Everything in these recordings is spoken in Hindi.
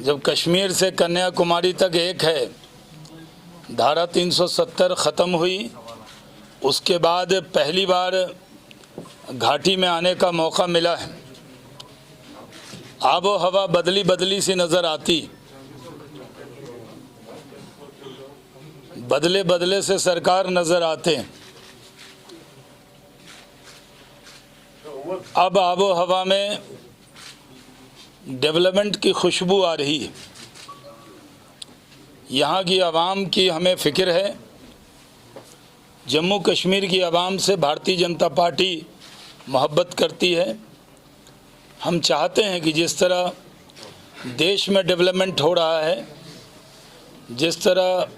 जब कश्मीर से कन्याकुमारी तक एक है, धारा 370 ख़त्म हुई, उसके बाद पहली बार घाटी में आने का मौका मिला है। आबो हवा बदली बदली सी नज़र आती, बदले बदले से सरकार नज़र आते। अब आबो हवा में डेवलपमेंट की खुशबू आ रही है। यहाँ की आवाम की हमें फ़िक्र है। जम्मू कश्मीर की आवाम से भारतीय जनता पार्टी मोहब्बत करती है। हम चाहते हैं कि जिस तरह देश में डेवलपमेंट हो रहा है, जिस तरह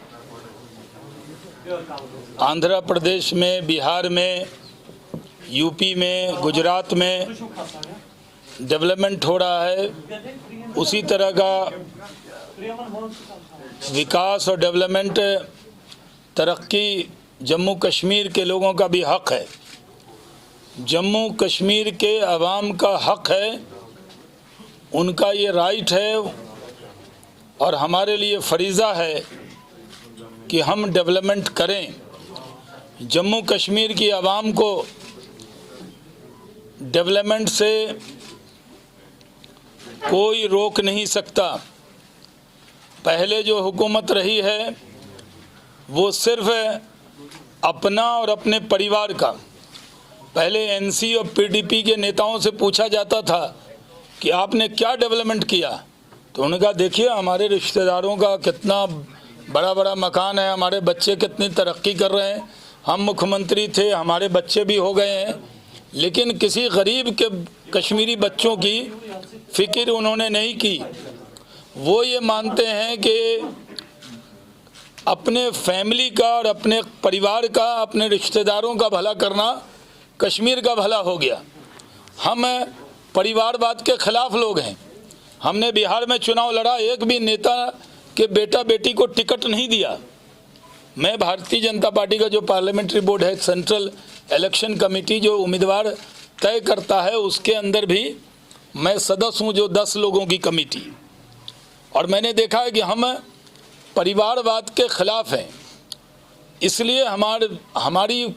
आंध्र प्रदेश में, बिहार में, यूपी में, गुजरात में डेवलपमेंट हो रहा है, उसी तरह का विकास और डेवलपमेंट, तरक्की जम्मू कश्मीर के लोगों का भी हक है। जम्मू कश्मीर के अवाम का हक है, उनका ये राइट है और हमारे लिए फरीज़ा है कि हम डेवलपमेंट करें। जम्मू कश्मीर की आवाम को डेवलपमेंट से कोई रोक नहीं सकता। पहले जो हुकूमत रही है वो सिर्फ अपना और अपने परिवार का। पहले एनसी और पीडीपी के नेताओं से पूछा जाता था कि आपने क्या डेवलपमेंट किया, तो उन्होंने कहा देखिए हमारे रिश्तेदारों का कितना बड़ा बड़ा मकान है, हमारे बच्चे कितनी तरक्की कर रहे हैं, हम मुख्यमंत्री थे, हमारे बच्चे भी हो गए हैं। लेकिन किसी गरीब के कश्मीरी बच्चों की फ़िक्र उन्होंने नहीं की। वो ये मानते हैं कि अपने फैमिली का और अपने परिवार का, अपने रिश्तेदारों का भला करना कश्मीर का भला हो गया। हम परिवारवाद के ख़िलाफ़ लोग हैं। हमने बिहार में चुनाव लड़ा, एक भी नेता के बेटा बेटी को टिकट नहीं दिया। मैं भारतीय जनता पार्टी का जो पार्लियामेंट्री बोर्ड है, सेंट्रल इलेक्शन कमेटी जो उम्मीदवार तय करता है, उसके अंदर भी मैं सदस्य हूँ, जो 10 लोगों की कमेटी। और मैंने देखा है कि हम परिवारवाद के ख़िलाफ़ हैं। इसलिए हमारी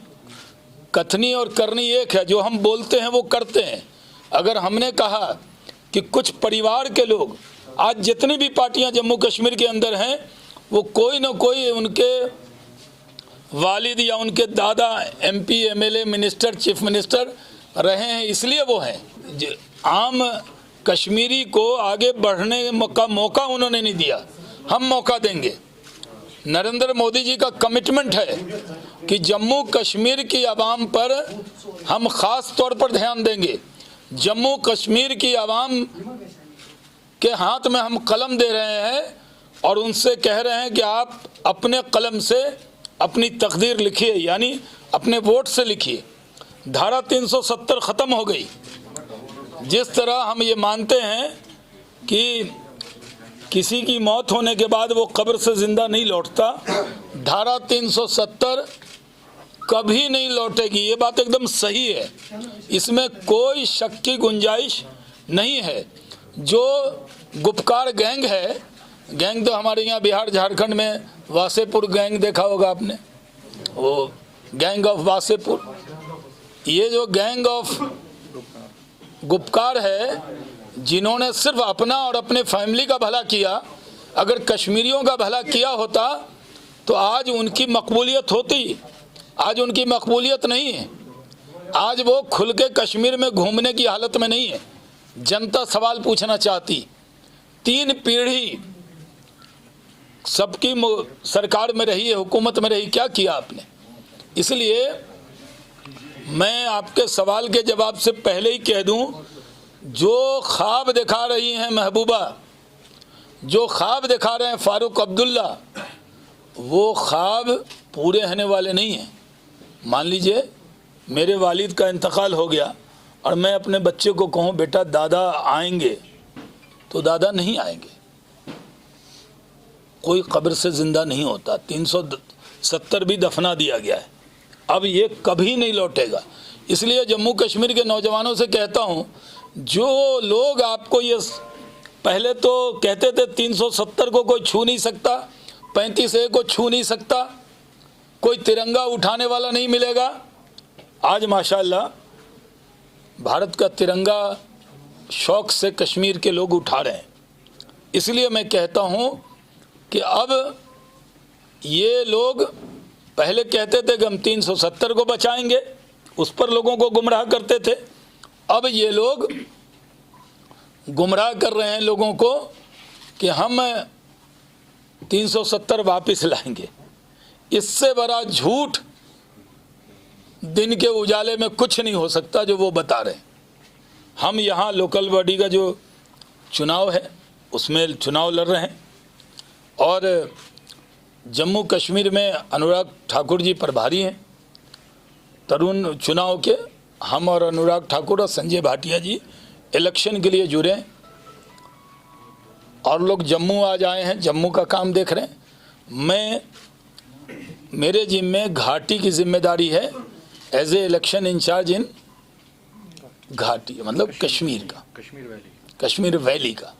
कथनी और करनी एक है। जो हम बोलते हैं वो करते हैं। अगर हमने कहा कि कुछ परिवार के लोग, आज जितनी भी पार्टियां जम्मू कश्मीर के अंदर हैं, वो कोई ना कोई उनके वालिद या उनके दादा MP, MLA, minister, chief minister रहे हैं, इसलिए वो हैं। आम कश्मीरी को आगे बढ़ने का मौका उन्होंने नहीं दिया। हम मौका देंगे। नरेंद्र मोदी जी का कमिटमेंट है कि जम्मू कश्मीर की आवाम पर हम ख़ास तौर पर ध्यान देंगे। जम्मू कश्मीर की आवाम के हाथ में हम कलम दे रहे हैं और उनसे कह रहे हैं कि आप अपने कलम से अपनी तकदीर लिखिए, यानी अपने वोट से लिखिए। धारा 370 ख़त्म हो गई। जिस तरह हम ये मानते हैं कि किसी की मौत होने के बाद वो कब्र से ज़िंदा नहीं लौटता, धारा 370 कभी नहीं लौटेगी। ये बात एकदम सही है, इसमें कोई शक की गुंजाइश नहीं है। जो गुपकार गैंग है, गैंग तो हमारे यहाँ बिहार झारखंड में वासेपुर गैंग देखा होगा आपने, वो गैंग ऑफ वासेपुर। ये जो गैंग ऑफ गुपकार है, जिन्होंने सिर्फ अपना और अपने फैमिली का भला किया, अगर कश्मीरियों का भला किया होता तो आज उनकी मकबूलियत होती। आज उनकी मकबूलियत नहीं है। आज वो खुल के कश्मीर में घूमने की हालत में नहीं है। जनता सवाल पूछना चाहती। 3 पीढ़ी सबकी सरकार में रही है, हुकूमत में रही, क्या किया आपने? इसलिए मैं आपके सवाल के जवाब से पहले ही कह दूं, जो ख्वाब दिखा रही हैं महबूबा, जो ख्वाब दिखा रहे हैं फारूक अब्दुल्ला, वो ख्वाब पूरे होने वाले नहीं हैं। मान लीजिए मेरे वालिद का इंतकाल हो गया और मैं अपने बच्चे को कहूँ बेटा दादा आएंगे, तो दादा नहीं आएंगे। कोई कब्र से ज़िंदा नहीं होता। 370 भी दफना दिया गया है। अब ये कभी नहीं लौटेगा। इसलिए जम्मू कश्मीर के नौजवानों से कहता हूँ, जो लोग आपको ये पहले तो कहते थे 370 को कोई छू नहीं सकता, 35A को छू नहीं सकता, कोई तिरंगा उठाने वाला नहीं मिलेगा। आज माशाअल्लाह भारत का तिरंगा शौक से कश्मीर के लोग उठा रहे हैं। इसलिए मैं कहता हूं कि अब ये लोग पहले कहते थे कि हम 370 को बचाएंगे, उस पर लोगों को गुमराह करते थे। अब ये लोग गुमराह कर रहे हैं लोगों को कि हम 370 वापस लाएंगे। इससे बड़ा झूठ दिन के उजाले में कुछ नहीं हो सकता जो वो बता रहे हैं। हम यहाँ लोकल बॉडी का जो चुनाव है उसमें चुनाव लड़ रहे हैं और जम्मू कश्मीर में अनुराग ठाकुर जी प्रभारी हैं तरुण चुनाव के। हम और अनुराग ठाकुर और संजय भाटिया जी इलेक्शन के लिए जुड़े हैं और लोग जम्मू आज आए हैं, जम्मू का काम देख रहे हैं। मेरे जिम्मे घाटी की जिम्मेदारी है एज ए इलेक्शन इंचार्ज इन घाटी, मतलब कश्मीर वैली का।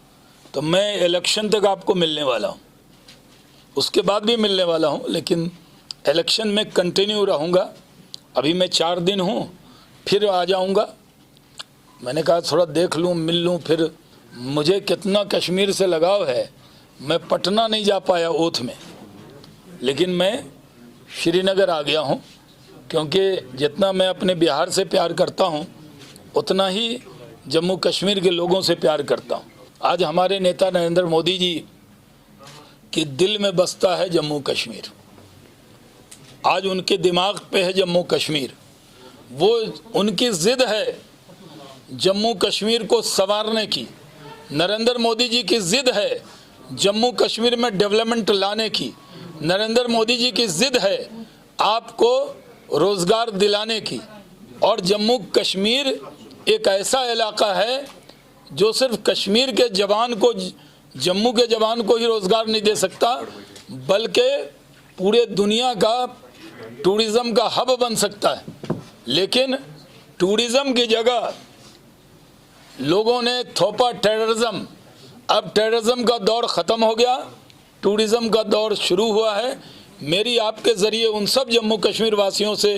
तो मैं इलेक्शन तक आपको मिलने वाला हूँ, उसके बाद भी मिलने वाला हूँ, लेकिन इलेक्शन में कंटिन्यू रहूँगा। अभी मैं 4 दिन हूँ, फिर आ जाऊँगा। मैंने कहा थोड़ा देख लूँ, मिल लूँ। फिर मुझे कितना कश्मीर से लगाव है, मैं पटना नहीं जा पाया ओथ में, लेकिन मैं श्रीनगर आ गया हूँ, क्योंकि जितना मैं अपने बिहार से प्यार करता हूँ उतना ही जम्मू कश्मीर के लोगों से प्यार करता हूँ। आज हमारे नेता नरेंद्र मोदी जी के दिल में बसता है जम्मू कश्मीर, आज उनके दिमाग पे है जम्मू कश्मीर। वो उनकी जिद है जम्मू कश्मीर को संवारने की। नरेंद्र मोदी जी की जिद है जम्मू कश्मीर में डेवलपमेंट लाने की। नरेंद्र मोदी जी की जिद है आपको रोजगार दिलाने की। और जम्मू कश्मीर एक ऐसा इलाका है जो सिर्फ कश्मीर के जवान को, जम्मू के जवान को ही रोजगार नहीं दे सकता, बल्कि पूरे दुनिया का टूरिज्म का हब बन सकता है। लेकिन टूरिज्म की जगह लोगों ने थोपा टेररिज्म। अब टेररिज्म का दौर ख़त्म हो गया, टूरिज्म का दौर शुरू हुआ है। मेरी आपके ज़रिए उन सब जम्मू कश्मीर वासियों से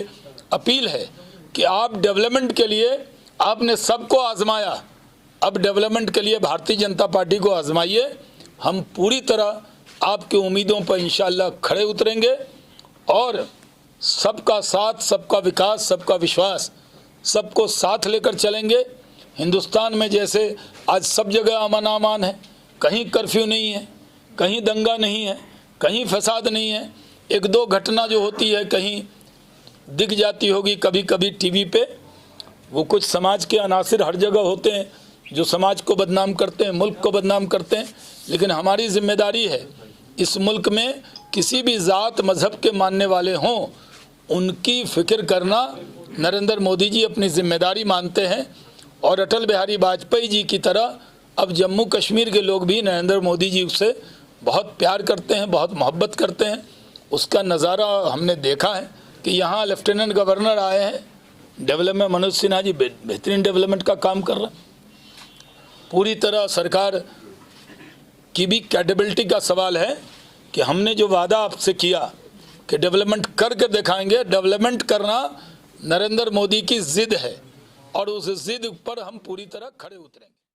अपील है कि आप डेवलपमेंट के लिए, आपने सबको आजमाया, अब डेवलपमेंट के लिए भारतीय जनता पार्टी को आजमाइए। हम पूरी तरह आपकी उम्मीदों पर इंशाअल्लाह खड़े उतरेंगे और सबका साथ, सबका विकास, सबका विश्वास, सबको साथ लेकर चलेंगे। हिंदुस्तान में जैसे आज सब जगह अमन अमान है, कहीं कर्फ्यू नहीं है, कहीं दंगा नहीं है, कहीं फसाद नहीं है। 1-2 घटना जो होती है कहीं दिख जाती होगी कभी कभी टीवी पे, वो कुछ समाज के अनासिर हर जगह होते हैं जो समाज को बदनाम करते हैं, मुल्क को बदनाम करते हैं। लेकिन हमारी जिम्मेदारी है इस मुल्क में किसी भी ज़ात मज़हब के मानने वाले हों, उनकी फ़िक्र करना नरेंद्र मोदी जी अपनी जिम्मेदारी मानते हैं। और अटल बिहारी वाजपेयी जी की तरह अब जम्मू कश्मीर के लोग भी नरेंद्र मोदी जी से बहुत प्यार करते हैं, बहुत मोहब्बत करते हैं। उसका नज़ारा हमने देखा है कि यहाँ लेफ्टिनेंट गवर्नर आए हैं, डेवलपमेंट मनोज सिन्हा जी बेहतरीन डेवलपमेंट का काम कर रहे हैं। पूरी तरह सरकार की भी कैपेबिलिटी का सवाल है कि हमने जो वादा आपसे किया कि डेवलपमेंट करके दिखाएंगे, डेवलपमेंट करना नरेंद्र मोदी की जिद है और उस जिद पर हम पूरी तरह खड़े उतरेंगे।